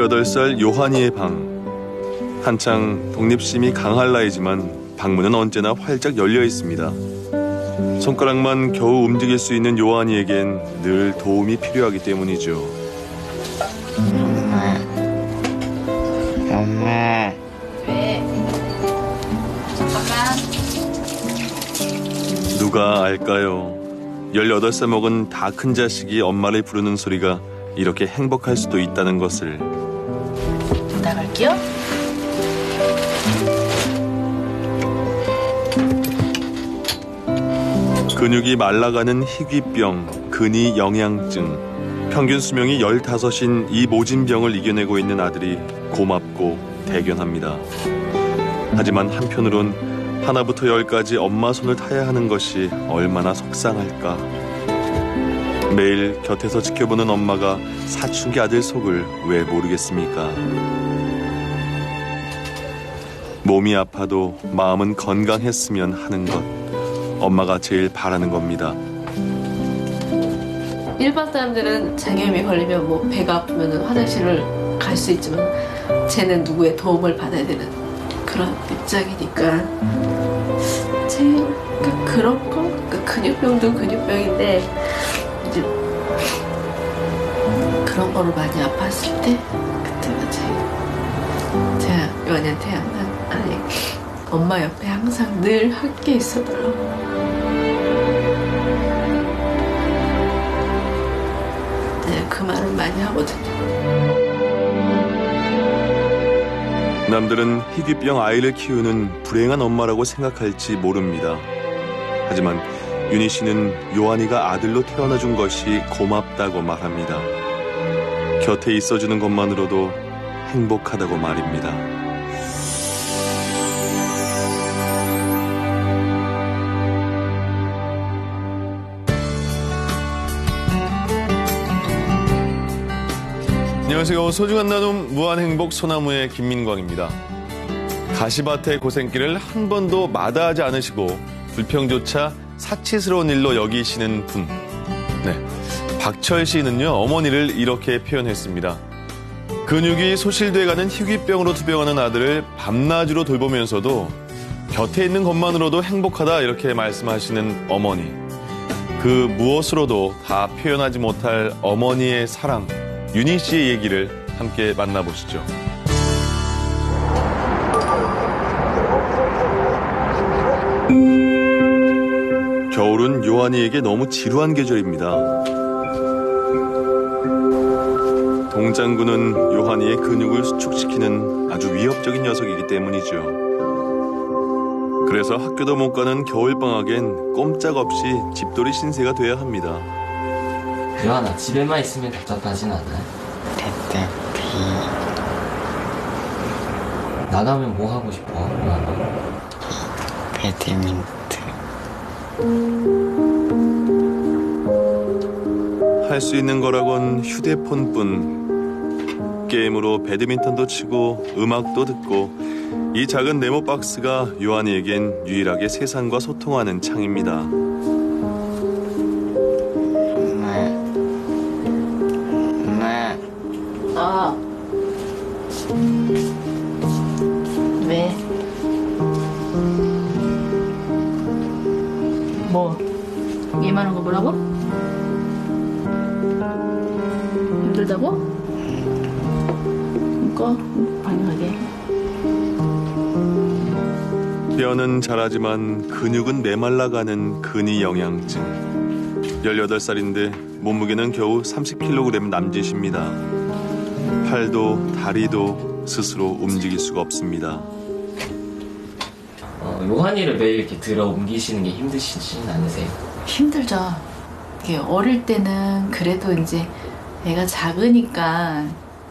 18살 요한이의 방. 한창 독립심이 강할 나이지만 방문은 언제나 활짝 열려 있습니다. 손가락만 겨우 움직일 수 있는 요한이에겐 늘 도움이 필요하기 때문이죠. 엄마. 왜? 잠깐만. 누가 알까요? 18살 먹은 다 큰 자식이 엄마를 부르는 소리가 이렇게 행복할 수도 있다는 것을. 나갈게요. 근육이 말라가는 희귀병, 근위 영양증. 평균 수명이 15인 이 모진 병을 이겨내고 있는 아들이 고맙고 대견합니다. 하지만 한편으론 하나부터 열까지 엄마 손을 타야 하는 것이 얼마나 속상할까. 매일 곁에서 지켜보는 엄마가 사춘기 아들 속을 왜 모르겠습니까? 몸이 아파도 마음은 건강했으면 하는 것. 엄마가 제일 바라는 겁니다. 일반 사람들은 장염이 걸리면 뭐 배가 아프면 화장실을 갈 수 있지만 쟤는 누구의 도움을 받아야 되는 그런 입장이니까 제일 그런 거 근육병도 근육병인데 이제 그런 거로 많이 아팠을 때 그때가 제가 요한이한테 항상 아니 엄마 옆에 항상 늘 함께 있어달라고. 그 말을 많이 하거든요. 남들은 희귀병 아이를 키우는 불행한 엄마라고 생각할지 모릅니다. 하지만 윤희 씨는 요한이가 아들로 태어나준 것이 고맙다고 말합니다. 곁에 있어주는 것만으로도 행복하다고 말입니다. 안녕하세요. 소중한 나눔 무한행복 소나무의 김민광입니다. 가시밭의 고생길을 한 번도 마다하지 않으시고 불평조차 사치스러운 일로 여기시는 분. 네, 박철 시인은요, 어머니를 이렇게 표현했습니다. 근육이 소실돼가는 희귀병으로 투병하는 아들을 밤낮으로 돌보면서도 곁에 있는 것만으로도 행복하다 이렇게 말씀하시는 어머니. 그 무엇으로도 다 표현하지 못할 어머니의 사랑. 윤희 씨의 얘기를 함께 만나보시죠. 겨울은 요한이에게 너무 지루한 계절입니다. 동장군은 요한이의 근육을 수축시키는 아주 위협적인 녀석이기 때문이죠. 그래서 학교도 못 가는 겨울방학엔 꼼짝없이 집돌이 신세가 돼야 합니다. 요한아, 집에만 있으면 답답하진 않아요? 답답해. 나가면 뭐 하고 싶어, 요한아? 배드민턴. 할 수 있는 거라곤 휴대폰뿐. 게임으로 배드민턴도 치고 음악도 듣고 이 작은 네모 박스가 요한이에겐 유일하게 세상과 소통하는 창입니다. 왜? 뭐? 얘만한 거 뭐라고? 힘들다고? 이거 반응하게. 뼈는 자라지만 근육은 메말라가는 근위 영양증. 18살인데 몸무게는 겨우 30kg 남짓입니다. 팔도 다리도 스스로 움직일 수가 없습니다. 요한이를 매일 이렇게 들어 옮기시는 게 힘드시진 않으세요? 힘들죠. 이게 어릴 때는 그래도 이제 애가 작으니까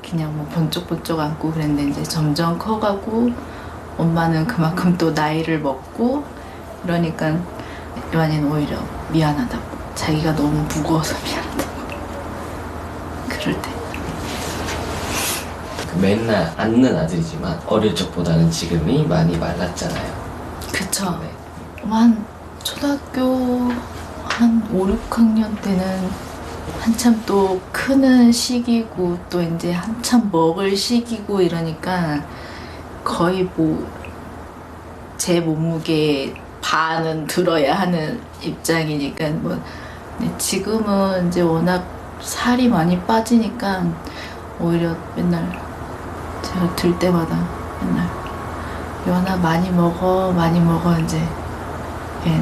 그냥 뭐 번쩍번쩍 안고 그랬는데 이제 점점 커가고 엄마는 그만큼 또 나이를 먹고 그러니까 요한이는 오히려 미안하다고. 자기가 너무 무거워서 미안하다고. 그럴 때. 맨날 앉는 아들이지만 어릴 적보다는 지금이 많이 말랐잖아요. 그쵸. 네. 한 초등학교 한 5, 6학년 때는 한참 또 크는 시기고 또 이제 한참 먹을 시기고 이러니까 거의 뭐 제 몸무게 반은 들어야 하는 입장이니까 뭐 근데 지금은 이제 워낙 살이 많이 빠지니까 오히려 맨날 제가 들 때마다 맨날 연아 많이 먹어 이제 예,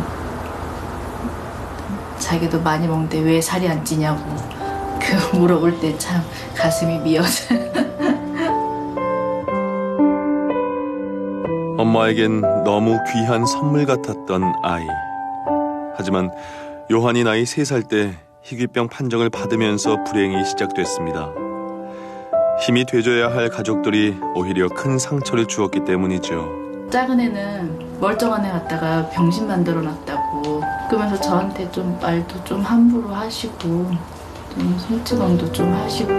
자기도 많이 먹는데 왜 살이 안 찌냐고 그 물어볼 때 참 가슴이 미어져. 엄마에겐 너무 귀한 선물 같았던 아이. 하지만 요한이 나이 3살 때 희귀병 판정을 받으면서 불행이 시작됐습니다. 힘이 돼줘야 할 가족들이 오히려 큰 상처를 주었기 때문이죠. 작은 애는 멀쩡한 애 갖다가 병신 만들어 놨다고 그러면서 저한테 좀 말도 좀 함부로 하시고 좀 손찌검도 좀 하시고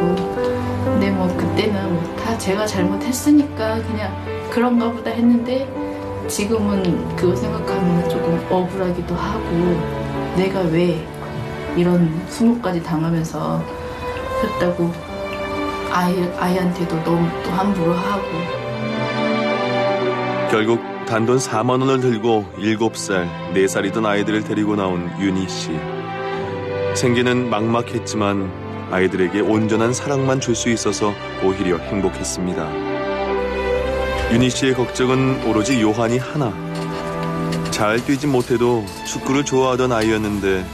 근데 뭐 그때는 뭐 다 제가 잘못했으니까 그냥 그런가 보다 했는데 지금은 그거 생각하면 조금 억울하기도 하고 내가 왜 이런 수모까지 당하면서 했다고 아이한테도 너무 또 함부로 하고 결국 단돈 4만 원을 들고 7살, 4살이던 아이들을 데리고 나온 윤희 씨. 생계는 막막했지만 아이들에게 온전한 사랑만 줄 수 있어서 오히려 행복했습니다. 윤희 씨의 걱정은 오로지 요한이 하나. 잘 뛰지 못해도 축구를 좋아하던 아이였는데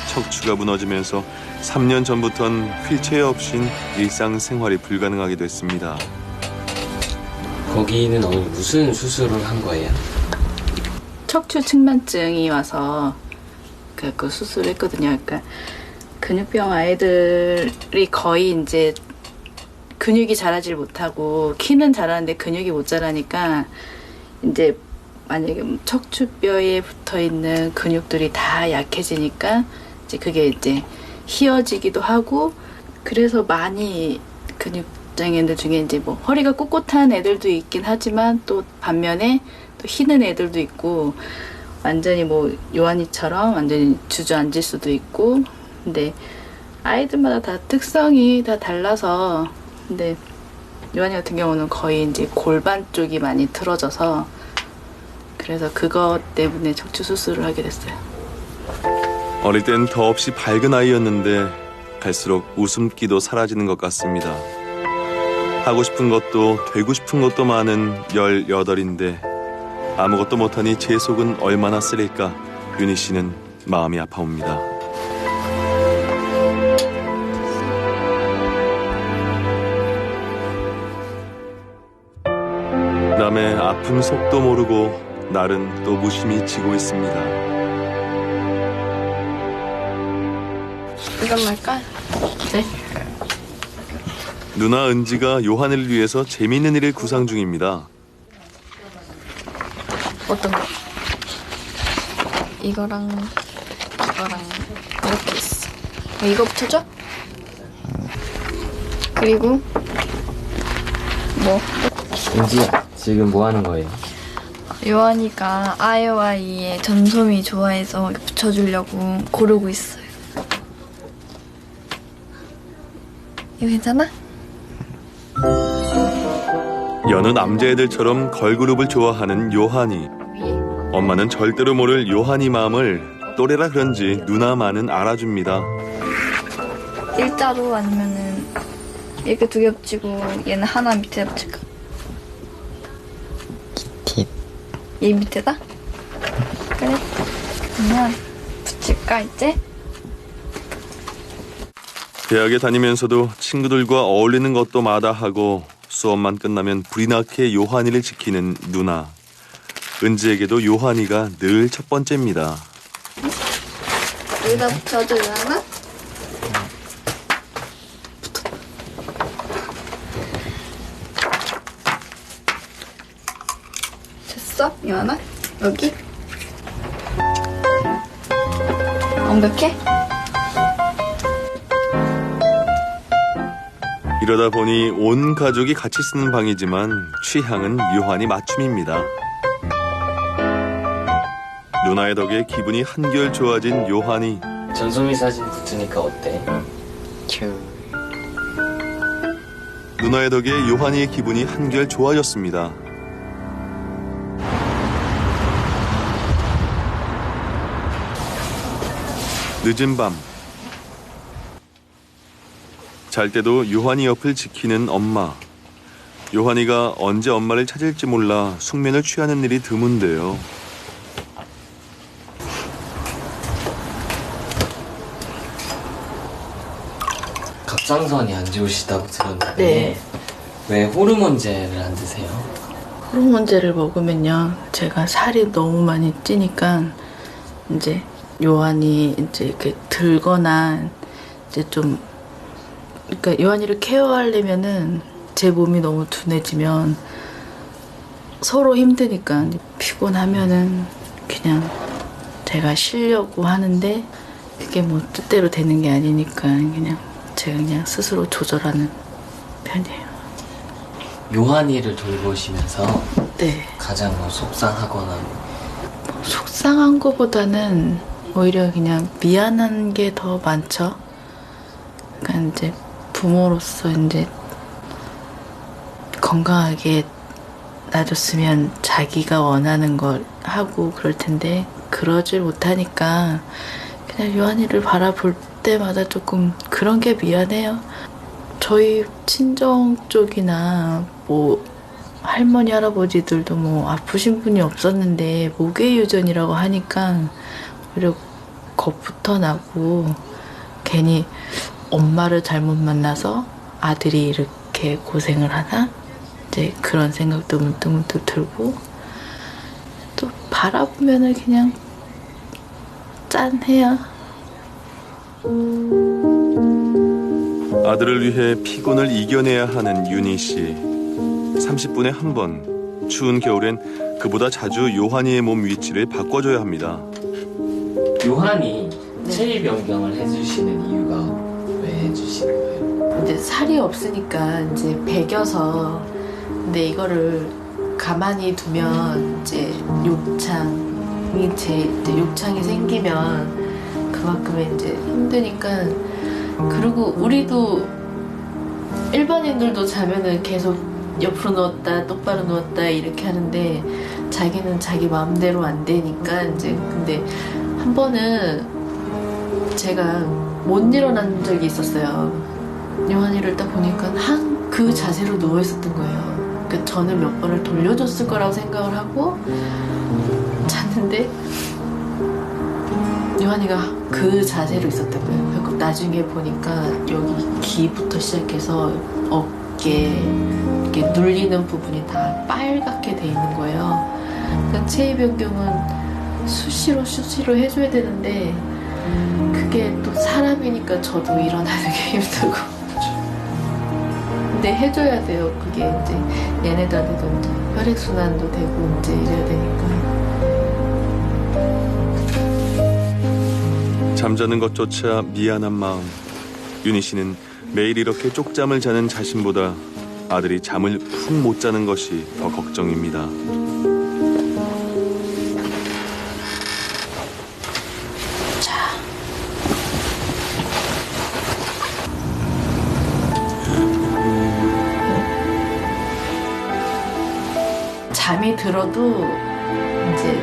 척추가 무너지면서 3년 전부턴 휠체어 없인 일상생활이 불가능하게 됐습니다. 거기는 오늘 무슨 수술을 한 거예요? 척추 측만증이 와서 그 수술을 했거든요. 그러니까 근육병 아이들이 거의 이제 근육이 자라질 못하고 키는 자라는데 근육이 못 자라니까 이제 만약에 척추뼈에 붙어 있는 근육들이 다 약해지니까 이제 그게 이제 휘어지기도 하고 그래서 많이 근육장애인들 중에 이제 뭐 허리가 꼿꼿한 애들도 있긴 하지만 또 반면에 또 휘는 애들도 있고 완전히 뭐 요한이처럼 완전히 주저앉을 수도 있고 근데 아이들마다 다 특성이 다 달라서 근데 요한이 같은 경우는 거의 이제 골반 쪽이 많이 틀어져서 그래서 그것 때문에 척추 수술을 하게 됐어요. 어릴 땐 더없이 밝은 아이였는데 갈수록 웃음기도 사라지는 것 같습니다. 하고 싶은 것도 되고 싶은 것도 많은 18인데 아무것도 못하니 제 속은 얼마나 쓰릴까 윤희 씨는 마음이 아파옵니다. 남의 아픔 속도 모르고 날은 또 무심히 지고 있습니다. 이건 뭘까? 네? 누나 은지가 요한을 위해서 재미있는 일을 구상 중입니다. 어떤 거? 이거랑 이렇게 있어. 이거 붙여줘? 그리고 뭐? 은지야, 지금 뭐 하는 거예요? 요한이가 아이오아이의 전소미 좋아해서 붙여주려고 고르고 있어요. 이거 괜찮아? 여느 남자애들처럼 걸그룹을 좋아하는 요한이. 위에? 엄마는 절대로 모를 요한이 마음을 또래라 그런지 누나만은 알아줍니다. 일자로 아니면은 이렇게 두 개 붙이고 얘는 하나 밑에 붙일까? 얘 밑에다? 그래. 그러면 붙일까 이제? 대학에 다니면서도 친구들과 어울리는 것도 마다하고 수업만 끝나면 불이 나게 요한이를 지키는 누나. 은지에게도 요한이가 늘 첫 번째입니다. 여기다 붙여줘 요한아? 됐어? 요한아? 여기? 완벽해? 이러다 보니 온 가족이 같이 쓰는 방이지만 취향은 요한이 맞춤입니다. 누나의 덕에 기분이 한결 좋아진 요한이. 전소미 사진 붙으니까 어때? 누나의 덕에 요한이의 기분이 한결 좋아졌습니다. 늦은 밤. 잘 때도 요한이 옆을 지키는 엄마. 요한이가 언제 엄마를 찾을지 몰라 숙면을 취하는 일이 드문데요. 갑상선이 안 좋으시다고 들었는데 네. 왜 호르몬제를 안 드세요? 호르몬제를 먹으면요, 제가 살이 너무 많이 찌니까 이제 요한이 이제 이렇게 들거나 이제 좀, 그러니까 요한이를 케어하려면은 제 몸이 너무 둔해지면 서로 힘드니까 피곤하면은 그냥 제가 쉬려고 하는데 그게 뭐 뜻대로 되는 게 아니니까 그냥 제가 그냥 스스로 조절하는 편이에요. 요한이를 돌보시면서 네. 가장 뭐 속상하거나 속상한 거보다는 오히려 그냥 미안한 게 더 많죠. 그러니까 이제 부모로서 이제 건강하게 놔줬으면 자기가 원하는 걸 하고 그럴 텐데 그러질 못하니까 그냥 요한이를 바라볼 때마다 조금 그런 게 미안해요. 저희 친정 쪽이나 뭐 할머니 할아버지들도 뭐 아프신 분이 없었는데 모계유전이라고 하니까 오히려 겁부터 나고 괜히 엄마를 잘못 만나서 아들이 이렇게 고생을 하나? 이제 그런 생각도 문득문득 들고 또 바라보면은 그냥 짠해요. 아들을 위해 피곤을 이겨내야 하는 윤희 씨. 30분에 한 번, 추운 겨울엔 그보다 자주 요한이의 몸 위치를 바꿔줘야 합니다. 요한이 네. 체위 변경을 해주시는 이유가 왜 해주시는 거예요? 이제 살이 없으니까 이제 배겨서 근데 이거를 가만히 두면 이제 욕창이 생기면 그만큼의 이제 힘드니까 그리고 우리도 일반인들도 자면은 계속 옆으로 누웠다 똑바로 누웠다 이렇게 하는데 자기는 자기 마음대로 안 되니까 이제 근데 한 번은 제가 못 일어난 적이 있었어요. 요한이를 딱 보니까 그 자세로 누워 있었던 거예요. 그러니까 저는 몇 번을 돌려줬을 거라고 생각을 하고 잤는데 요한이가 그 자세로 있었던 거예요. 그리고 나중에 보니까 여기 귀부터 시작해서 어깨 이렇게 눌리는 부분이 다 빨갛게 돼 있는 거예요. 그러니까 체위 변경은 수시로 해줘야 되는데 그게 또 사람이니까 저도 일어나는 게 힘들고 근데 해줘야 돼요. 그게 이제 얘네들한테도 이제 혈액순환도 되고 이제 이래야 되니까 잠자는 것조차 미안한 마음. 윤희 씨는 매일 이렇게 쪽잠을 자는 자신보다 아들이 잠을 푹 못 자는 것이 더 걱정입니다. 잠이 들어도 이제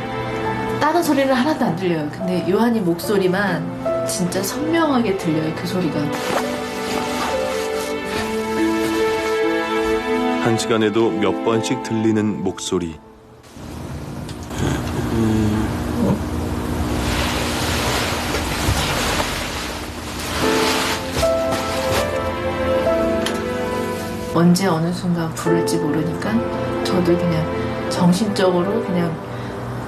다른 소리는 하나도 안 들려요. 근데 요한이 목소리만 진짜 선명하게 들려요. 그 소리가. 한 시간에도 몇 번씩 들리는 목소리. 언제 어느 순간 부를지 모르니까 저도 그냥 정신적으로 그냥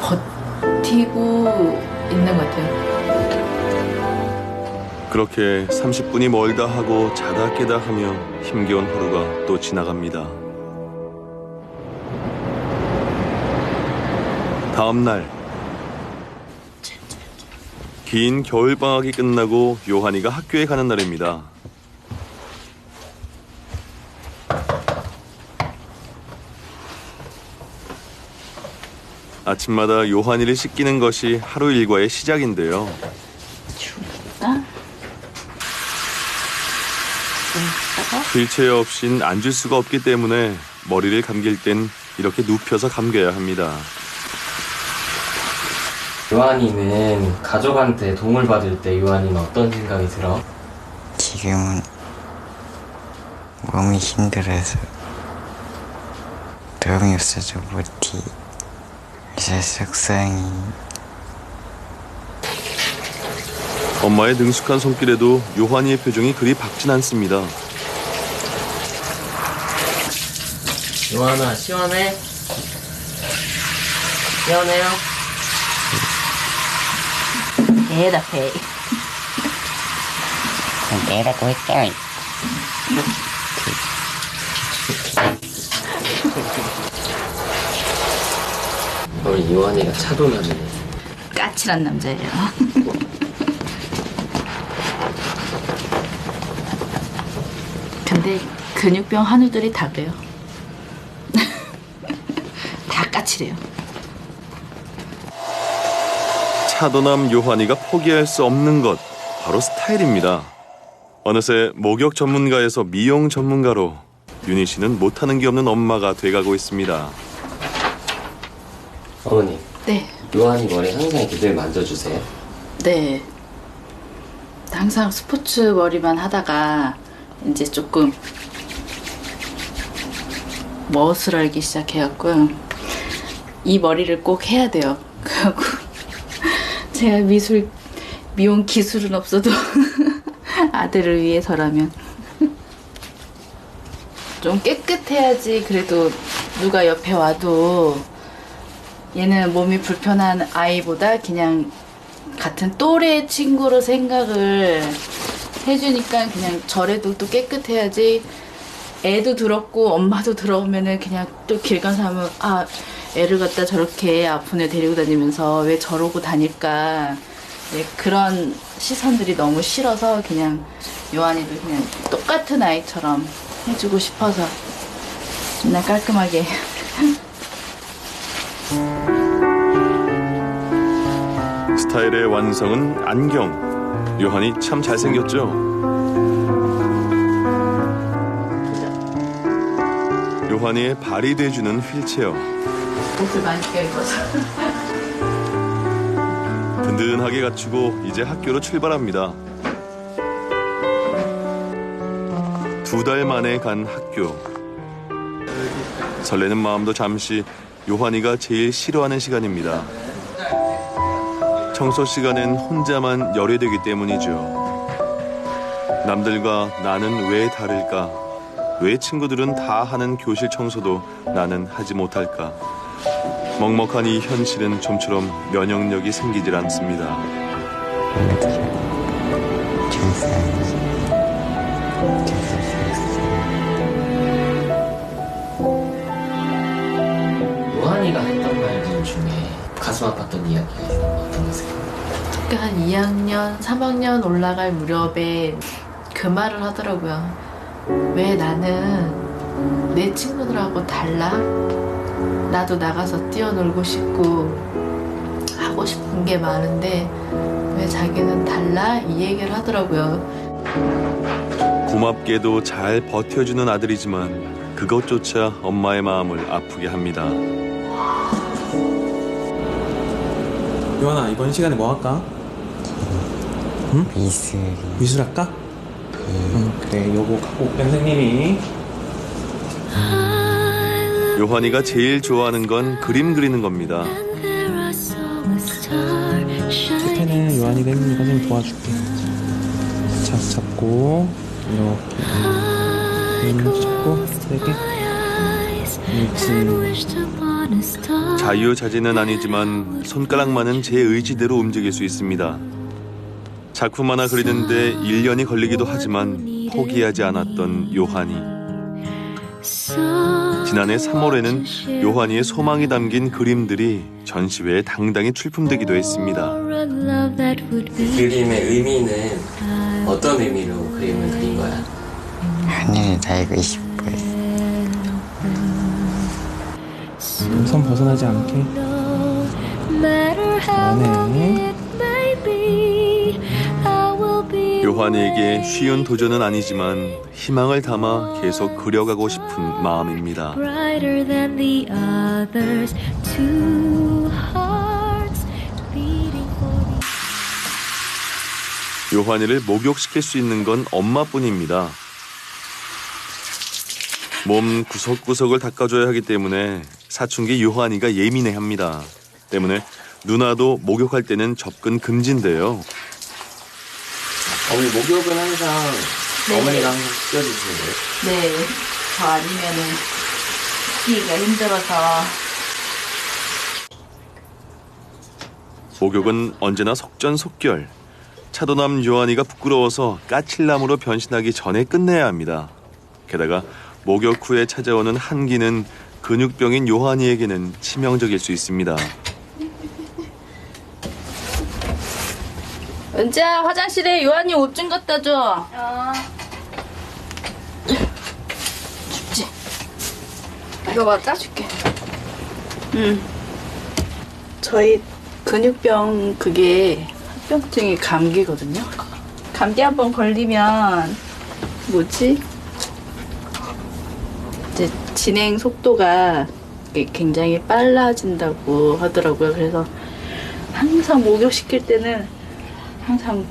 버티고 있는 것 같아요. 그렇게 30분이 멀다 하고 자다 깨다 하며 힘겨운 하루가 또 지나갑니다. 다음 날 긴 겨울방학이 끝나고 요한이가 학교에 가는 날입니다. 아침마다 요한이를 씻기는 것이 하루 일과의 시작인데요. 춥다. 휠체어 없인 앉을 수가 없기 때문에 머리를 감길 땐 이렇게 눕혀서 감겨야 합니다. 요한이는 가족한테 도움을 받을 때 요한이는 어떤 생각이 들어? 지금은 몸이 힘들어서 도움이 없어서 못해. 그래서 속상해. 엄마의 능숙한 손길에도 요한이의 표정이 그리 밝진 않습니다. 요한아, 시원해? 시원해요? 대답해. 내라고 할게. 우리 요한이가 차도남이네. 까칠한 남자예요. 근데 근육병 한우들이 다 그래요. 다 까칠해요. 차도남 요한이가 포기할 수 없는 것, 바로 스타일입니다. 어느새 목욕 전문가에서 미용 전문가로 윤희 씨는 못하는 게 없는 엄마가 돼가고 있습니다. 어머니, 네, 요한이 머리 항상 이렇게 늘 만져주세요. 네. 항상 스포츠 머리만 하다가 이제 조금 멋스러기 시작해갖고요. 이 머리를 꼭 해야 돼요. 그래갖고 제가 미용 기술은 없어도 아들을 위해서라면 좀 깨끗해야지 그래도 누가 옆에 와도 얘는 몸이 불편한 아이보다 그냥 같은 또래 친구로 생각을 해주니까 그냥 저래도 또 깨끗해야지. 애도 더럽고 엄마도 더러우면은 그냥 또 길 가서 하면 아 애를 갖다 저렇게 아픈 애 데리고 다니면서 왜 저러고 다닐까. 네, 그런 시선들이 너무 싫어서 그냥 요한이도 그냥 똑같은 아이처럼 해주고 싶어서 맨날 깔끔하게. 스타일의 완성은 안경. 요한이 참 잘생겼죠? 요한이의 발이 돼주는 휠체어. 옷을 많이 껴입어서. 든든하게 갖추고 이제 학교로 출발합니다. 2달 만에 간 학교. 설레는 마음도 잠시 요한이가 제일 싫어하는 시간입니다. 청소 시간엔 혼자만 열애되기 때문이죠. 남들과 나는 왜 다를까? 왜 친구들은 다 하는 교실 청소도 나는 하지 못할까? 먹먹한 이 현실은 좀처럼 면역력이 생기질 않습니다. 요한이가 했던 말들 중에 가슴 아팠던 이야기가 있어요. 어떤 거세요? 그러니까 한 2학년, 3학년 올라갈 무렵에 그 말을 하더라고요. 왜 나는 내 친구들하고 달라? 나도 나가서 뛰어놀고 싶고 하고 싶은 게 많은데 왜 자기는 달라? 이 얘기를 하더라고요. 고맙게도 잘 버텨주는 아들이지만 그것조차 엄마의 마음을 아프게 합니다. 요한아, 이번 시간에 뭐 할까? 미술. 미술 할까? 그래, 요거 갖고 선생님이. 요한이가 제일 좋아하는 건 그림 그리는 겁니다. 칠펜은 요한이가 했는 거 선생님 도와줄게. 잡고 이렇게 잡고 3개. 자유자재는 아니지만 손가락만은 제 의지대로 움직일 수 있습니다. 작품 하나 그리는데 1년이 걸리기도 하지만 포기하지 않았던 요한이. 지난해 3월에는 요한이의 소망이 담긴 그림들이 전시회에 당당히 출품되기도 했습니다. 그림의 의미는 어떤 의미로 그림을 그린 거야? 하늘을 날고 싶어요. 손 벗어나지 않게. 잘하네. 요한이에게 쉬운 도전은 아니지만 희망을 담아 계속 그려가고 싶은 마음입니다. brighter than the others. Two hearts beating for the 요한이를 목욕시킬 수 있는 건 엄마뿐입니다. 몸 구석구석을 닦아줘야 하기 때문에 사춘기 요한이가 예민해합니다. 때문에 누나도 목욕할 때는 접근 금지인데요. 어머니 목욕은 항상 네. 어머니가 항상 시켜주시는 거예요? 네, 저 아니면은 시키기가 힘들어서. 목욕은 언제나 속전속결. 차도남 요한이가 부끄러워서 까칠남으로 변신하기 전에 끝내야 합니다. 게다가 목욕 후에 찾아오는 한기는 근육병인 요한이에게는 치명적일 수 있습니다. 은지야, 화장실에 요한이 옷 좀 갖다 줘. 춥지? 이거 맞아? 줄게. 저희 근육병 그게 합병증이 감기거든요. 감기 한번 걸리면 뭐지? 이제 진행 속도가 굉장히 빨라진다고 하더라고요. 그래서 항상 목욕시킬 때는 항상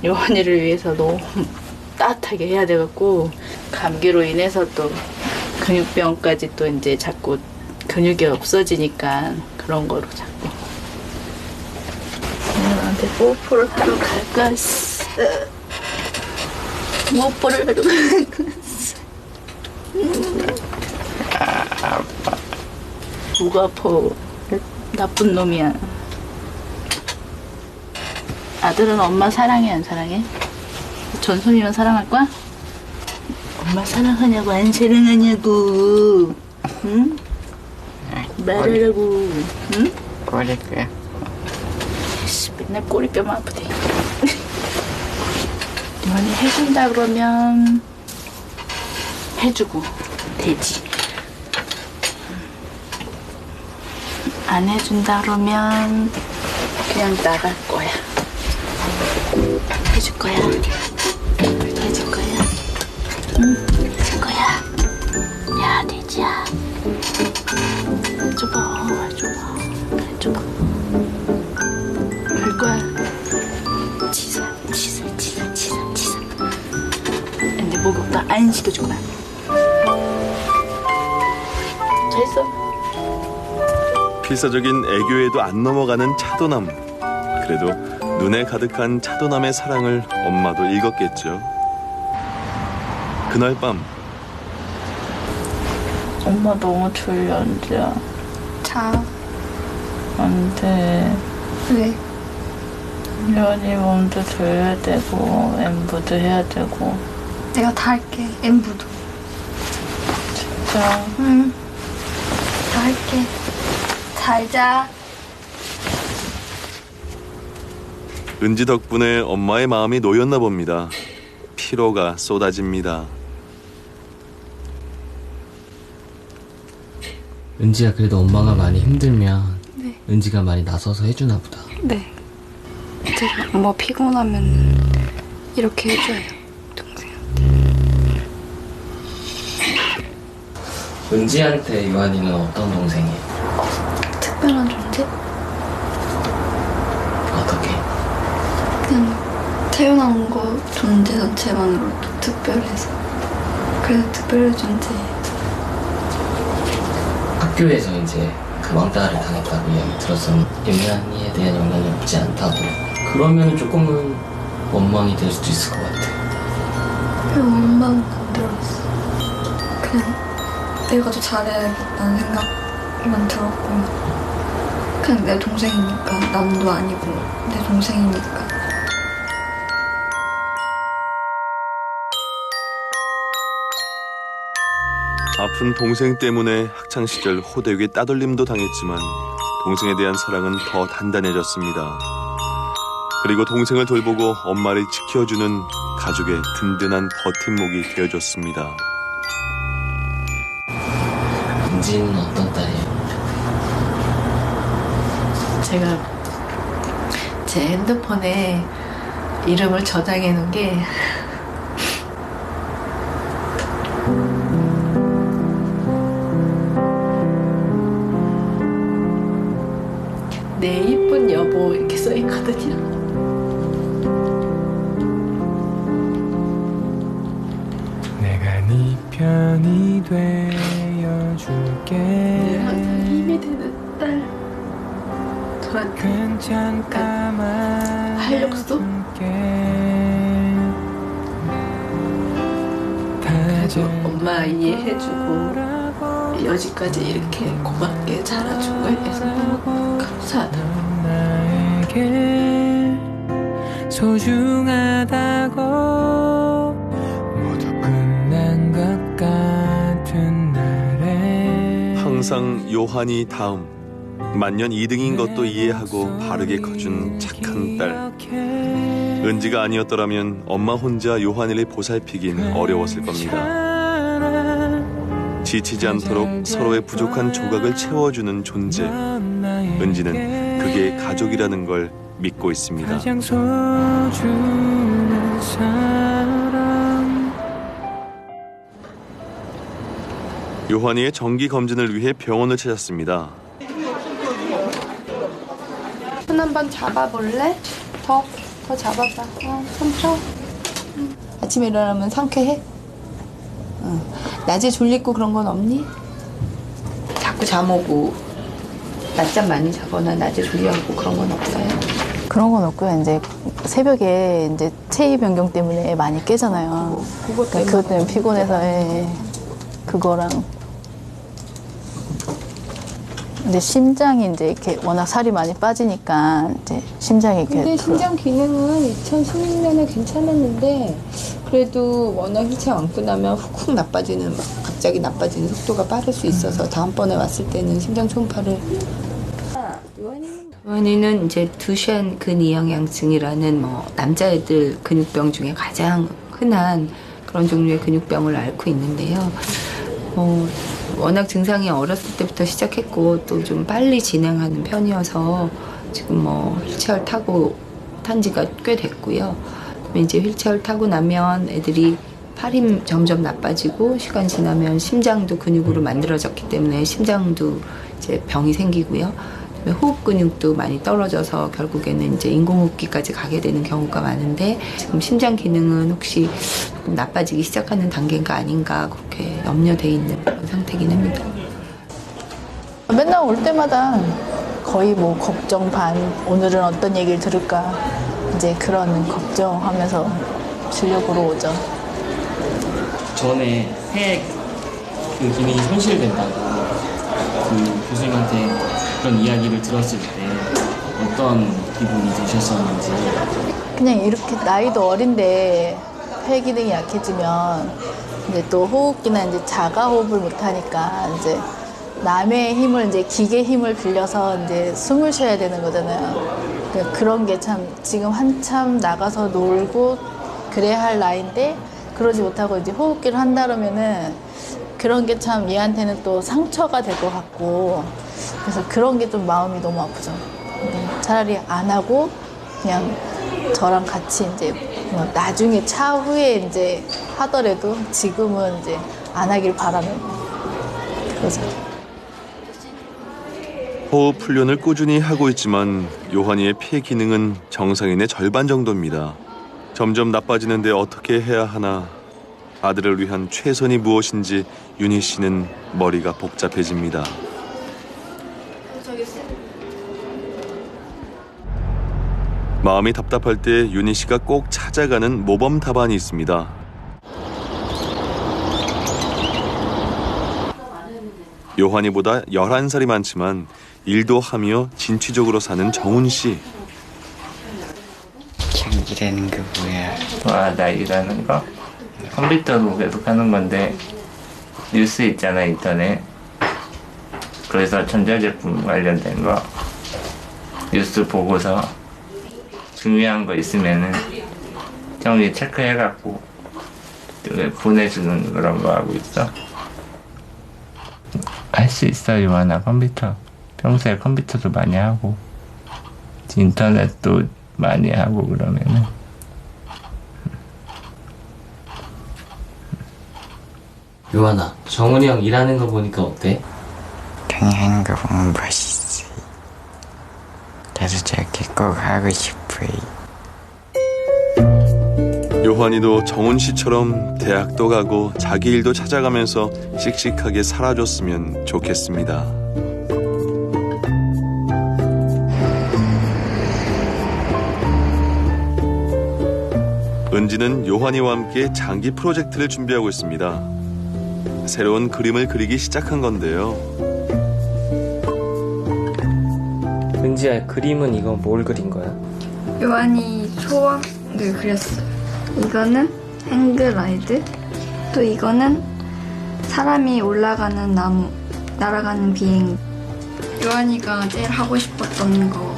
요한이를 위해서 너무 따뜻하게 해야 돼갖고 감기로 인해서 또 근육병까지 또 이제 자꾸 근육이 없어지니까 그런 거로 자꾸 나한테 뽀뽀를 하러 갈 거였어. 뽀뽀를 하러 갈 거였어. 뭐가 아파. 나쁜 놈이야. 아들은 엄마 사랑해 안 사랑해? 전소미만 사랑할 거야? 엄마 사랑하냐고 안 사랑하냐고. 응? 말하라고. 응? 꼬리뼈. 씨, 맨날 꼬리뼈만 아프대. 요한이 해준다 그러면 해주고 되지. 안 해준다 그러면 그냥 나갈 거야. 해줄 거야. 해줄 거야. 응, 해줄 거야. 야, 돼지야. 줘봐, 줘봐. 할 거야. 치사. 근데 목욕도 안 시켜줄 거야. 잘했어. 필사적인 애교에도 안 넘어가는 차도남. 그래도 눈에 가득한 차도남의 사랑을 엄마도 읽었겠죠. 그날 밤 엄마 너무 졸려, 은지야. 자. 안 돼. 왜? 요한이 몸도 줘야 되고 엠부도 해야 되고. 내가 다 할게. 엠부도. 진짜. 응. 다 할게. 잘 자. 은지 덕분에 엄마의 마음이 놓였나 봅니다. 피로가 쏟아집니다. 은지가 그래도 엄마가 많이 힘들면 은지가 많이 나서서 해주나 보다. 네. 제가 엄마 피곤하면 이렇게 해줘요. 동생한테. 은지한테 요한이는 어떤 동생이에요? 특별한 존재? 어떻게? 그냥 태어난 거 존재 자체만으로도 특별해서. 그래서 특별한 존재예요. 학교에서 이제 그 왕따를 당했다고 이야기 들었었는데 요한이에 대한 영향이 없지 않다고. 그러면 조금은 원망이 될 수도 있을 것 같아. 그냥 원망 안 들었어. 그냥 내가 더 잘해야겠다는 생각만 들었고, 그냥 내 동생이니까, 남도 아니고 내 동생이니까. 아픈 동생 때문에 학창시절 호되게 따돌림도 당했지만 동생에 대한 사랑은 더 단단해졌습니다. 그리고 동생을 돌보고 엄마를 지켜주는 가족의 든든한 버팀목이 되어줬습니다. 은지는 어떤 딸이에요? 제가 제 핸드폰에 이름을 저장해 놓은 게 내 이쁜 여보 이렇게 써 있거든요. 내가 네 편이 되어줄게. 늘 항상 힘이 되는 딸. 저한테 괜찮다만 활력소? 그래도 엄마 이해해주고 여지까지 이렇게 고맙게 자라준 거에 대해서 너무 감사하다. 나에게 소중하다고 모두 끝난 것 같은 날에 항상 요한이 다음, 만년 2등인 것도 이해하고 바르게 커준 착한 딸. 은지가 아니었더라면 엄마 혼자 요한이를 보살피긴 어려웠을 겁니다. 지치지 않도록 서로의 부족한 조각을 채워주는 존재. 은지는 그게 가족이라는 걸 믿고 있습니다. 가장 소중한 사람. 요한이의 정기 검진을 위해 병원을 찾았습니다. 손 한번 잡아볼래? 더 잡아봐. 손 펴. 아침에 일어나면 상쾌해? 낮에 졸리고 그런 건 없니? 자꾸 잠 오고 낮잠 많이 자거나 낮에 졸려하고 그런 건 없어요? 그런 건 없고요. 이제 새벽에 이제 체위 변경 때문에 많이 깨잖아요. 그것 때문에 피곤해서 그거랑. 근데 심장이 이제 이렇게 워낙 살이 많이 빠지니까 이제 심장이 이렇게. 근데 심장 기능은 2016년에 괜찮았는데 그래도 워낙 휠체어 앉고 나면 훅훅 나빠지는 갑자기 나빠지는 속도가 빠를 수 있어서 다음번에 왔을 때는 심장 초음파를. 요한이는 이제 두셴 근이영양증이라는 남자애들 근육병 중에 가장 흔한 그런 종류의 근육병을 앓고 있는데요. 워낙 증상이 어렸을 때부터 시작했고 또 좀 빨리 진행하는 편이어서 지금 휠체어를 탄 지가 꽤 됐고요. 이제 휠체어를 타고 나면 애들이 팔힘 점점 나빠지고 시간 지나면 심장도 근육으로 만들어졌기 때문에 심장도 이제 병이 생기고요. 호흡 근육도 많이 떨어져서 결국에는 이제 인공호흡기까지 가게 되는 경우가 많은데 지금 심장 기능은 혹시 조금 나빠지기 시작하는 단계가 아닌가 그렇게 염려돼 있는 그런 상태긴 합니다. 맨날 올 때마다 거의 걱정 반, 오늘은 어떤 얘기를 들을까 이제 그런 걱정하면서 진료 보러 오죠. 전에 폐 그 기능이 손실된다고 그 교수님한테 그런 이야기를 들었을 때 어떤 기분이 드셨었는지. 그냥 이렇게 나이도 어린데 폐 기능이 약해지면 이제 또 호흡기나 이제 자가 호흡을 못 하니까 이제 남의 힘을 이제 기계 힘을 빌려서 이제 숨을 쉬어야 되는 거잖아요. 그러니까 그런 게 참 지금 한참 나가서 놀고 그래야 할 나이인데 그러지 못하고 이제 호흡기를 한다 그러면은 그런 게 참 얘한테는 또 상처가 될 것 같고 그래서 그런 게 좀 마음이 너무 아프죠. 차라리 안 하고 그냥 저랑 같이 이제 나중에 차후에 이제 하더라도 지금은 이제 안 하길 바라는 그거죠. 호흡 훈련을 꾸준히 하고 있지만 요한이의 폐 기능은 정상인의 절반 정도입니다. 점점 나빠지는데 어떻게 해야 하나. 아들을 위한 최선이 무엇인지 윤희 씨는 머리가 복잡해집니다. 마음이 답답할 때 윤희 씨가 꼭 찾아가는 모범 답안이 있습니다. 요한이보다 11살이 많지만 일도 하며 진취적으로 사는 정훈 씨. 경기라는 게 뭐야? 나 일하는 거? 컴퓨터로 계속 하는 건데 뉴스 있잖아 인터넷. 그래서 전자제품 관련된 거 뉴스 보고서 중요한 거 있으면은 형이 체크해갖고 보내주는 그런 거 하고 있어. 할 수 있어 요한아. 컴퓨터 평소에 컴퓨터도 많이 하고 인터넷도 많이 하고 그러면은 요한아, 정훈이 형 일하는 거 보니까 어때? 형이 하는 거 보면 멋있어. 나도 저렇게 꼭 하고 싶어요. 요한이도 정훈 씨처럼 대학도 가고 자기 일도 찾아가면서 씩씩하게 살아줬으면 좋겠습니다. 은지는 요한이와 함께 장기 프로젝트를 준비하고 있습니다. 새로운 그림을 그리기 시작한 건데요. 은지야, 그림은 이거 뭘 그린 거야? 요한이 소원을 그렸어요. 이거는 행그라이드, 또 이거는 사람이 올라가는 나무, 날아가는 비행. 요한이가 제일 하고 싶었던 거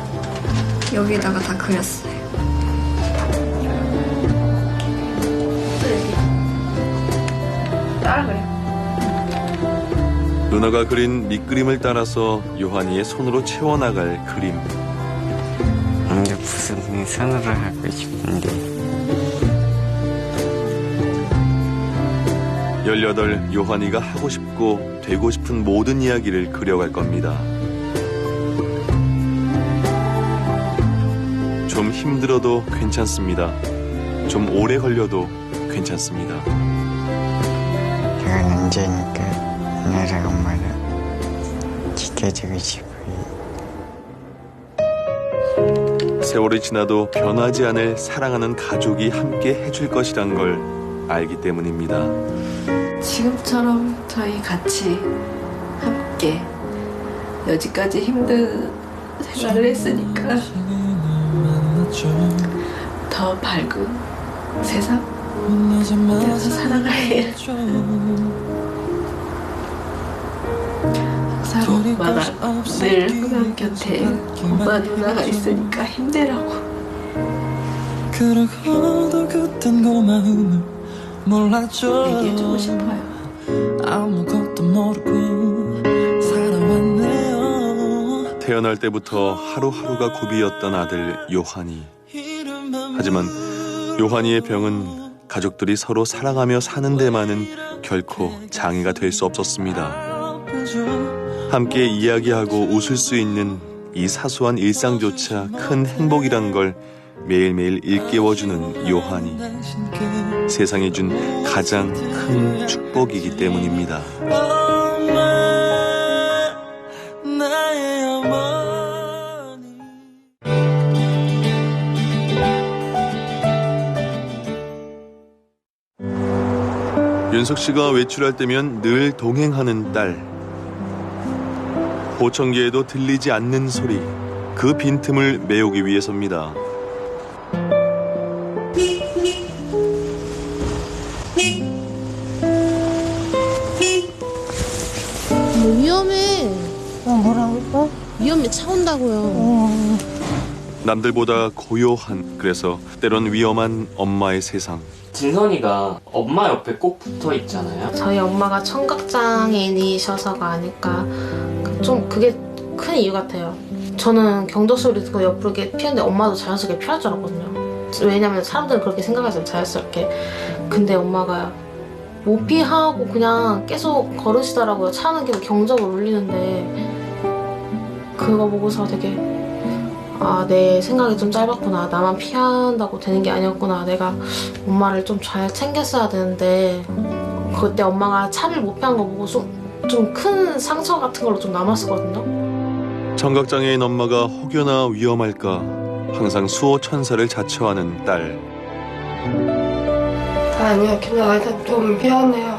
여기다가 다 그렸어요. 따라 그래. 누나가 그린 밑그림을 따라서 요한이의 손으로 채워나갈 그림. 근데 무슨 손으로 하고 싶은데. 18 요한이가 하고 싶고 되고 싶은 모든 이야기를 그려갈 겁니다. 좀 힘들어도 괜찮습니다. 좀 오래 걸려도 괜찮습니다. 이건 언제니까 나랑 엄마랑 지켜주고 싶어요. 세월이 지나도 변하지 않을 사랑하는 가족이 함께 해줄 것이란 걸 알기 때문입니다. 지금처럼 저희 같이 함께 여지까지 힘든 생활을 했으니까 더 밝은 세상 그래서 살아가야 항상 엄마가 늘 항상 곁에 오빠 누나가 있으니까 힘내라고. 그러고도 그땐 고마움을 몰랐죠. 얘기해주고 싶어요. 아무것도 모르고 살아왔네요. 태어날 때부터 하루하루가 고비였던 아들 요한이. 하지만 요한이의 병은 가족들이 서로 사랑하며 사는 데만은 결코 장애가 될 수 없었습니다. 함께 이야기하고 웃을 수 있는 이 사소한 일상조차 큰 행복이란 걸 매일매일 일깨워주는 요한이 세상에 준 가장 큰 축복이기 때문입니다. 윤석 씨가 외출할 때면 늘 동행하는 딸. 보청기에도 들리지 않는 소리, 그 빈틈을 메우기 위해서입니다. 위험해. 뭐라고? 위험해, 차 온다고요. 남들보다 고요한, 그래서 때론 위험한 엄마의 세상. 진선이가 엄마 옆에 꼭 붙어 있잖아요. 저희 엄마가 청각장애인이셔서가 아닐까. 좀 그게 큰 이유 같아요. 저는 경적 소리 듣고 옆으로 이렇게 피하는데 엄마도 자연스럽게 피할 줄 알았거든요. 왜냐면 사람들은 그렇게 생각하잖아요, 자연스럽게. 근데 엄마가 못 피하고 그냥 계속 걸으시더라고요. 차는 계속 경적을 울리는데 그거 보고서 되게 내 생각이 좀 짧았구나. 나만 피한다고 되는 게 아니었구나. 내가 엄마를 좀 잘 챙겼어야 되는데 그때 엄마가 차를 못 피한 거 보고 좀 큰 상처 같은 걸로 좀 남았었거든요. 청각장애인 엄마가 혹여나 위험할까 항상 수호천사를 자처하는 딸. 아니요, 그냥 좀 미안해요.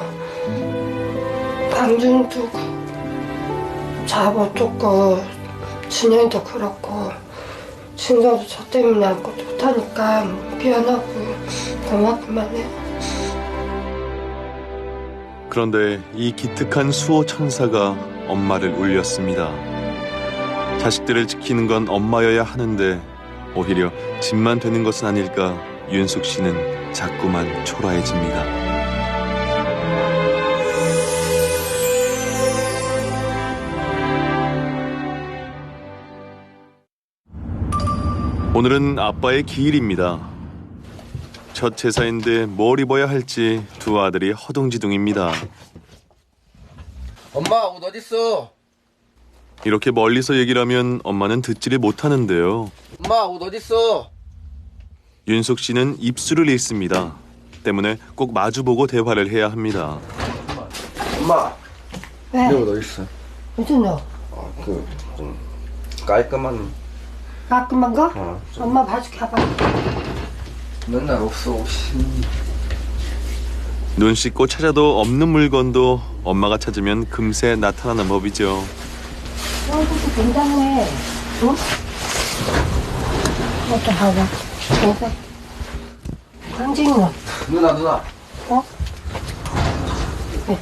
남준도 자고 쫓고 진영이도 그렇고 진서도 저 때문에 아무것도 못하니까 미안하고 고맙기만 해요. 그런데 이 기특한 수호천사가 엄마를 울렸습니다. 자식들을 지키는 건 엄마여야 하는데 오히려 집만 되는 것은 아닐까 윤숙 씨는 자꾸만 초라해집니다. 오늘은 아빠의 기일입니다. 첫 제사인데 뭘 입어야 할지 두 아들이 허둥지둥입니다. 엄마 옷 어딨어? 이렇게 멀리서 얘기를 하면 엄마는 듣지를 못하는데요. 엄마 옷 어딨어? 윤숙 씨는 입술을 잃습니다. 때문에 꼭 마주보고 대화를 해야 합니다. 엄마. 왜? 내 옷 어딨어? 무슨 옷? 좀 깔끔한. 깔끔한 거? 엄마 봐줄게. 봐봐. 맨날 없어 옷이. 눈 씻고 찾아도 없는 물건도 엄마가 찾으면 금세 나타나는 법이죠. 이것도 괜찮네. 응? 이것도 봐봐. 괜찮아. 강진이는? 누나. 어?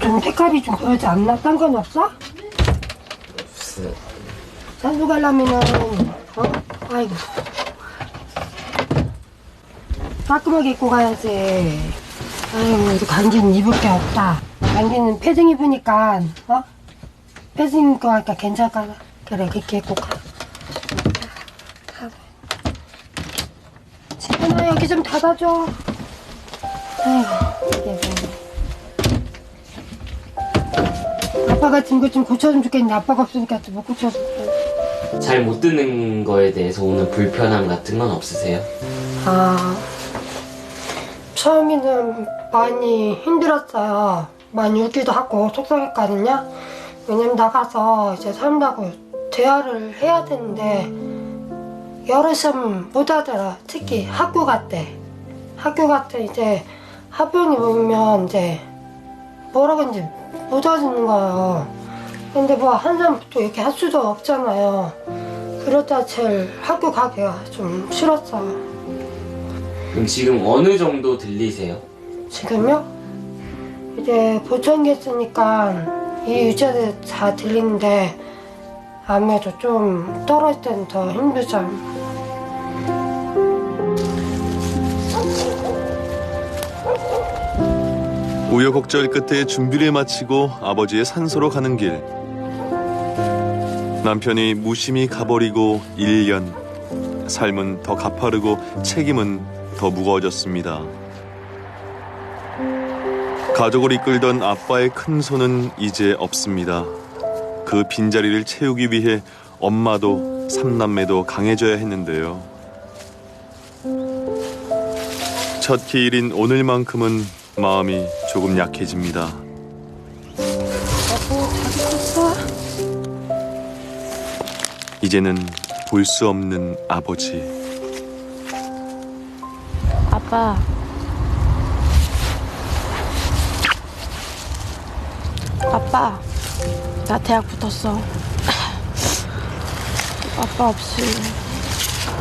좀 색깔이 좀 그러지 않나? 딴 건 없어? 없어. 산소 가려면은 아이고 깔끔하게 입고 가야지. 아이고 우리 강진은 입을 게 없다. 강진은 패딩 입으니까 패딩 입고 하니까 괜찮아. 그래 그렇게 입고 가. 지은아 여기 좀 닫아줘. 아이고 이게 아빠가 지금 이거 좀 고쳐주면 좋겠는데 아빠가 없으니까 좀 못 고쳐줄게. 잘 못 듣는 거에 대해서 오는 불편함 같은 건 없으세요? 처음에는 많이 힘들었어요. 많이 울기도 하고 속상했거든요. 왜냐면 나가서 이제 사람들하고 대화를 해야 되는데 여러 시험 못 하더라. 특히 학교 갈 때 이제 학부형이 보면 이제 뭐라고 이제 못 알아듣는 거예요. 근데 뭐 한 사람부터 이렇게 할 수도 없잖아요. 그러다 제일 학교 가기가 좀 싫었어요. 그럼 지금 어느 정도 들리세요? 지금요? 이제 보청기 쓰니까 이 유자들 다 들리는데 아무래도 좀 떨어질 때는 더 힘들죠. 우여곡절 끝에 준비를 마치고 아버지의 산소로 가는 길. 남편이 무심히 가버리고 1년. 삶은 더 가파르고 책임은 더 무거워졌습니다. 가족을 이끌던 아빠의 큰 손은 이제 없습니다. 그 빈자리를 채우기 위해 엄마도 삼남매도 강해져야 했는데요. 첫 기일인 오늘만큼은 마음이 조금 약해집니다. 이제는 볼 수 없는 아버지. 아빠. 아빠, 나 대학 붙었어. 아빠 없이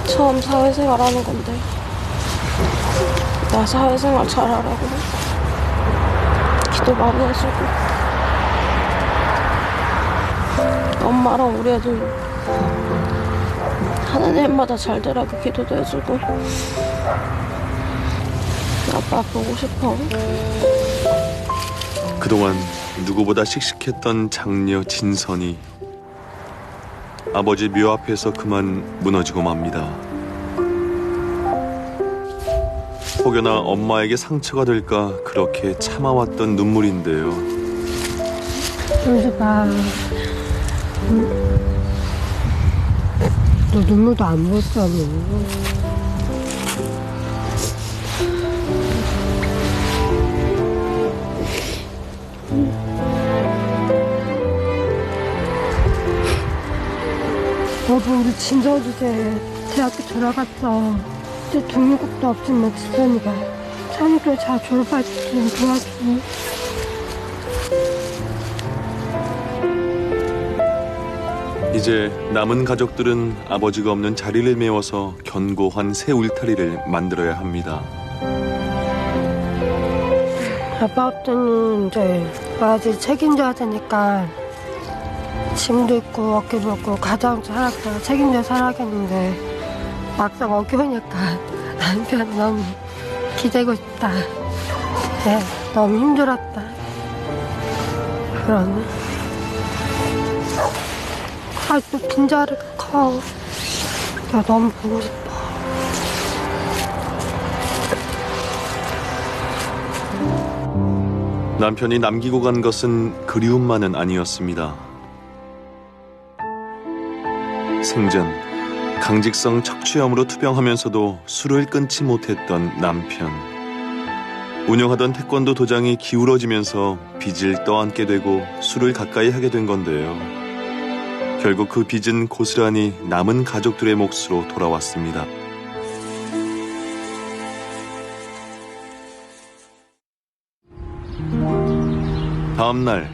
처음 사회생활 하는 건데 나 사회생활 잘하라고 기도 많이 해주고 엄마랑 우리 애들 하는 일마다 잘 되라고 기도도 해주고 아빠 보고 싶어. 그동안 누구보다 씩씩했던 장녀 진선이 아버지 묘 앞에서 그만 무너지고 맙니다. 혹여나 엄마에게 상처가 될까 그렇게 참아왔던 눈물인데요. 윤수가 너 눈물도 안 보였어. 여보 우리 진서 주제 대학교 들어갔어. 그때 등록금도 없지만 지선이가 찬이도 잘 졸업할 때 좀 도와줘. 이제 남은 가족들은 아버지가 없는 자리를 메워서 견고한 새 울타리를 만들어야 합니다. 아빠 없으면 이제 아직 책임져야 되니까 짐도 있고 어깨도 없고 가장 살았다가 책임져 살아야겠는데 막상 어겨우니까 남편 너무 기대고 싶다. 네, 너무 힘들었다. 그러네. 아직도 빈자리가 커. 내가 너무 보고 싶어. 남편이 남기고 간 것은 그리움만은 아니었습니다. 생전 강직성 척추염으로 투병하면서도 술을 끊지 못했던 남편. 운영하던 태권도 도장이 기울어지면서 빚을 떠안게 되고 술을 가까이 하게 된 건데요. 결국 그 빚은 고스란히 남은 가족들의 몫으로 돌아왔습니다. 다음 날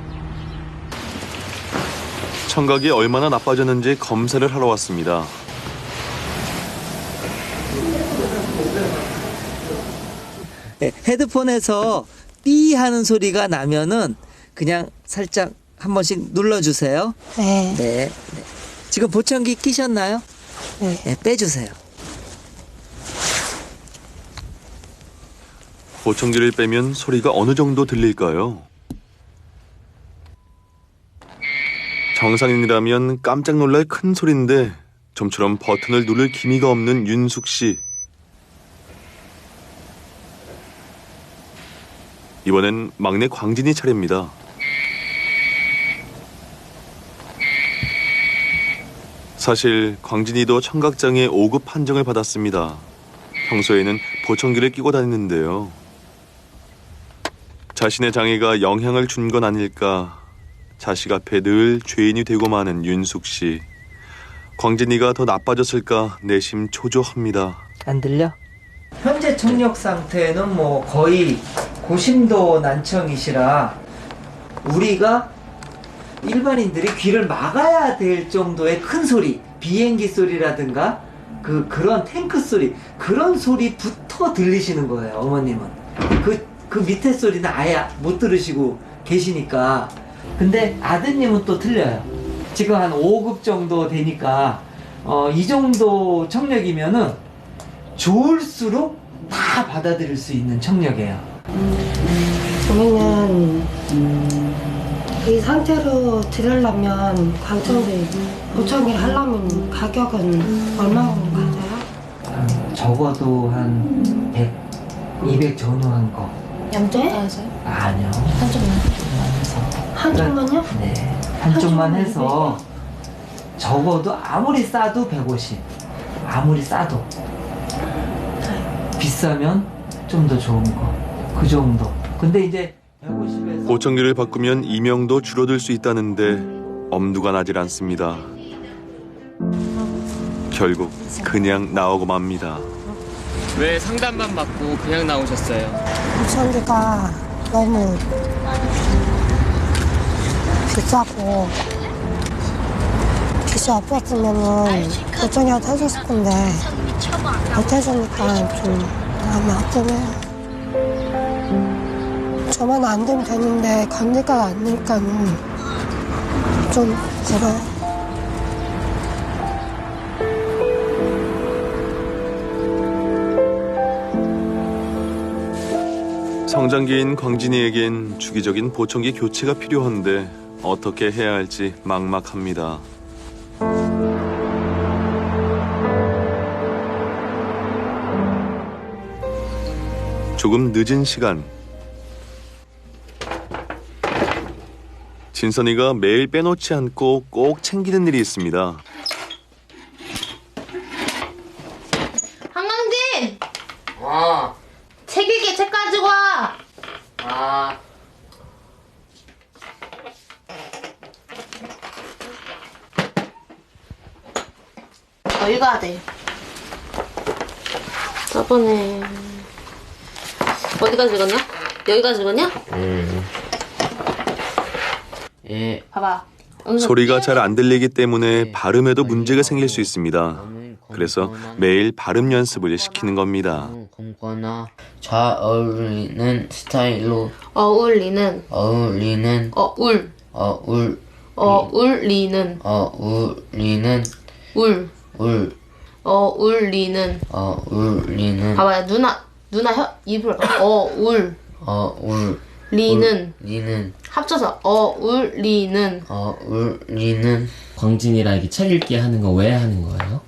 청각이 얼마나 나빠졌는지 검사를 하러 왔습니다. 네, 헤드폰에서 삐 하는 소리가 나면은 그냥 살짝 한 번씩 눌러주세요. 네. 네. 지금 보청기 끼셨나요? 네. 네, 빼주세요. 보청기를 빼면 소리가 어느 정도 들릴까요? 정상인이라면 깜짝 놀랄 큰 소리인데 좀처럼 버튼을 누를 기미가 없는 윤숙 씨. 이번엔 막내 광진이 차례입니다. 사실 광진이도 청각장애 5급 판정을 받았습니다. 평소에는 보청기를 끼고 다니는데요. 자신의 장애가 영향을 준 건 아닐까 자식 앞에 늘 죄인이 되고 마는 윤숙 씨. 광진이가 더 나빠졌을까 내심 초조합니다. 안 들려? 현재 청력 상태는 뭐 거의 고심도 난청이시라 우리가 일반인들이 귀를 막아야 될 정도의 큰 소리, 비행기 소리라든가 그런 탱크 소리, 그런 소리부터 들리시는 거예요. 어머님은 그 밑에 소리는 아예 못 들으시고 계시니까. 근데 아드님은 또 틀려요. 지금 한 5급 정도 되니까 이 정도 청력이면은 좋을수록 다 받아들일 수 있는 청력이에요. 우리는 이 상태로 들으려면 관청비 보청기를 하려면 가격은 얼마 정도 가져요? 적어도 한 100, 200 전후한 거. 염도에? 아니요. 한쪽만요? 네. 한쪽만 해서 적어도 아무리 싸도 150. 아무리 싸도. 비싸면 좀 더 좋은 거. 그 정도. 근데 이제 150에서 보청기를 바꾸면 이명도 줄어들 수 있다는데 엄두가 나질 않습니다. 결국 그냥 나오고 맙니다. 왜 상담만 받고 그냥 나오셨어요? 보청기가 너무 비싸고 빚이 없었으면은 보청기라도 해줬을 건데 못 해주니까 좀 마음이 아프네요. 저만 안 되면 되는데 관리가 안 되니까는 좀 그래요. 성장기인 광진이에겐 주기적인 보청기 교체가 필요한데 어떻게 해야 할지 막막합니다. 조금 늦은 시간. 진선이가 매일 빼놓지 않고 꼭 챙기는 일이 있습니다. 한강진! 어. 책 읽게 책 가지고 와! 아. 읽어야 돼. 저번에 어디까지 읽었냐? 여기까지 읽었냐? 예. 봐봐. 소리가 잘 안 들리기 때문에 발음에도 문제가 생길 수 있습니다. 그래서 매일 발음 연습을 시키는 겁니다. 공거나 잘 어울리는 스타일로 어울리는 어울리는 어울 어울 어울리는 어울리는 울 울 어울리는 어울리는 봐봐 누나 입을 어울 리는 리는 합쳐서 어울리는 어울리는 광진이랑 이렇게 책 읽기 하는 거 왜 하는 거예요?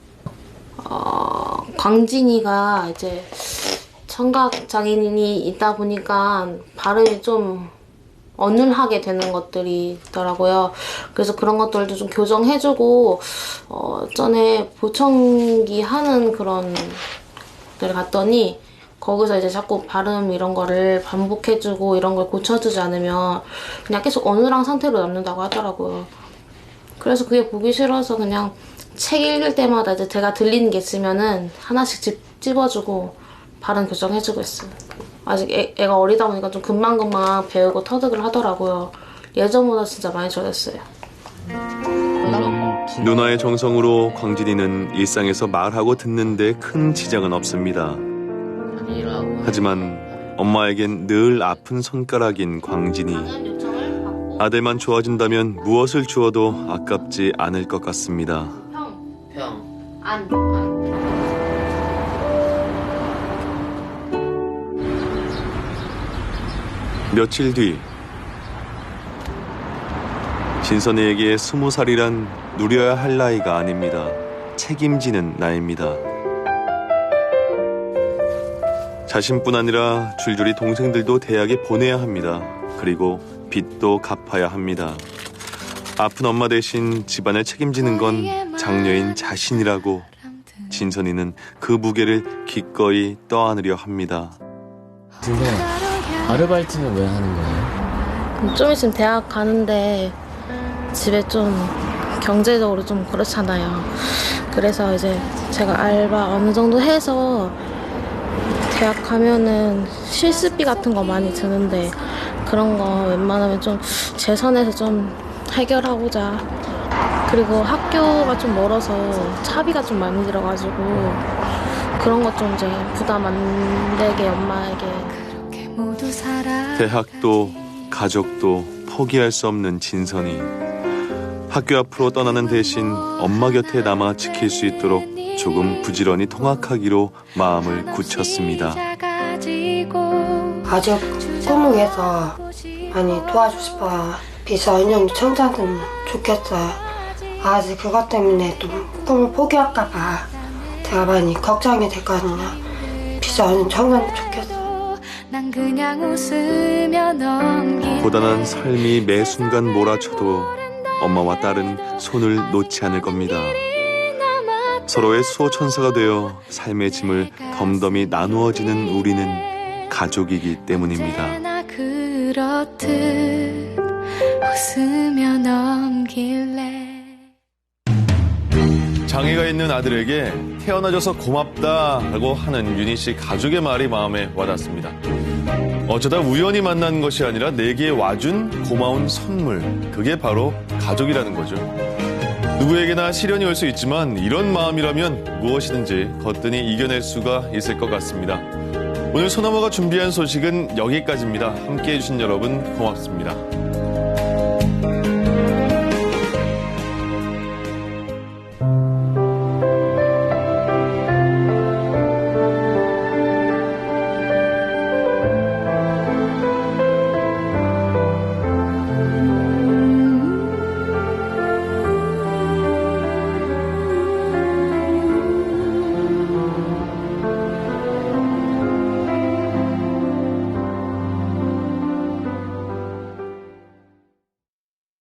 광진이가 이제 청각 장애인이 있다 보니까 발음이 좀 어눌하게 되는 것들이 있더라고요. 그래서 그런 것들도 좀 교정해주고 전에 보청기 하는 그런 데를 갔더니 거기서 이제 자꾸 발음 이런 거를 반복해주고 이런 걸 고쳐주지 않으면 그냥 계속 어눌한 상태로 남는다고 하더라고요. 그래서 그게 보기 싫어서 그냥 책 읽을 때마다 이제 제가 들리는 게 있으면은 하나씩 찝어주고 발음 교정해주고 있어요. 아직 애가 어리다 보니까 좀 금방금방 배우고 터득을 하더라고요. 예전보다 진짜 많이 좋아졌어요. 누나의 정성으로 광진이는 일상에서 말하고 듣는데 큰 지장은 없습니다. 하지만 엄마에겐 늘 아픈 손가락인 광진이. 아들만 좋아진다면 무엇을 주어도 아깝지 않을 것 같습니다. 며칠 뒤 진선이에게 20살이란 누려야 할 나이가 아닙니다. 책임지는 나이입니다. 자신뿐 아니라 줄줄이 동생들도 대학에 보내야 합니다. 그리고 빚도 갚아야 합니다. 아픈 엄마 대신 집안을 책임지는 건 장녀인 자신이라고 진선이는 그 무게를 기꺼이 떠안으려 합니다. 진선아, 아르바이트는 왜 하는 거예요? 좀 있으면 대학 가는데 집에 좀 경제적으로 좀 그렇잖아요. 그래서 이제 제가 알바 어느 정도 해서 대학 가면은 실습비 같은 거 많이 드는데 그런 거 웬만하면 좀 제 선에서 좀 해결하고자. 그리고 학교가 좀 멀어서 차비가 좀 많이 들어가지고 그런 것 좀 이제 부담 안 되게 엄마에게. 대학도 가족도 포기할 수 없는 진선이. 학교 앞으로 떠나는 대신 엄마 곁에 남아 지킬 수 있도록 조금 부지런히 통학하기로 마음을 굳혔습니다. 아직 꿈을 위해서 많이 도와주고 싶어요. 비서 인형 청자는 좋겠어요. 아직 그것 때문에 좀 꿈을 포기할까봐 제가 많이 걱정이 됐거든요. 비서 인형 청자는 좋겠어요. 고단한 삶이 매 순간 몰아쳐도 엄마와 딸은 손을 놓지 않을 겁니다. 서로의 수호천사가 되어 삶의 짐을 덤덤히 나누어지는 우리는 가족이기 때문입니다. 장애가 있는 아들에게 태어나줘서 고맙다라고 하는 윤희 씨 가족의 말이 마음에 와닿습니다. 어쩌다 우연히 만난 것이 아니라 내게 와준 고마운 선물. 그게 바로 가족이라는 거죠. 누구에게나 시련이 올 수 있지만 이런 마음이라면 무엇이든지 거뜬히 이겨낼 수가 있을 것 같습니다. 오늘 소나무가 준비한 소식은 여기까지입니다. 함께해 주신 여러분 고맙습니다.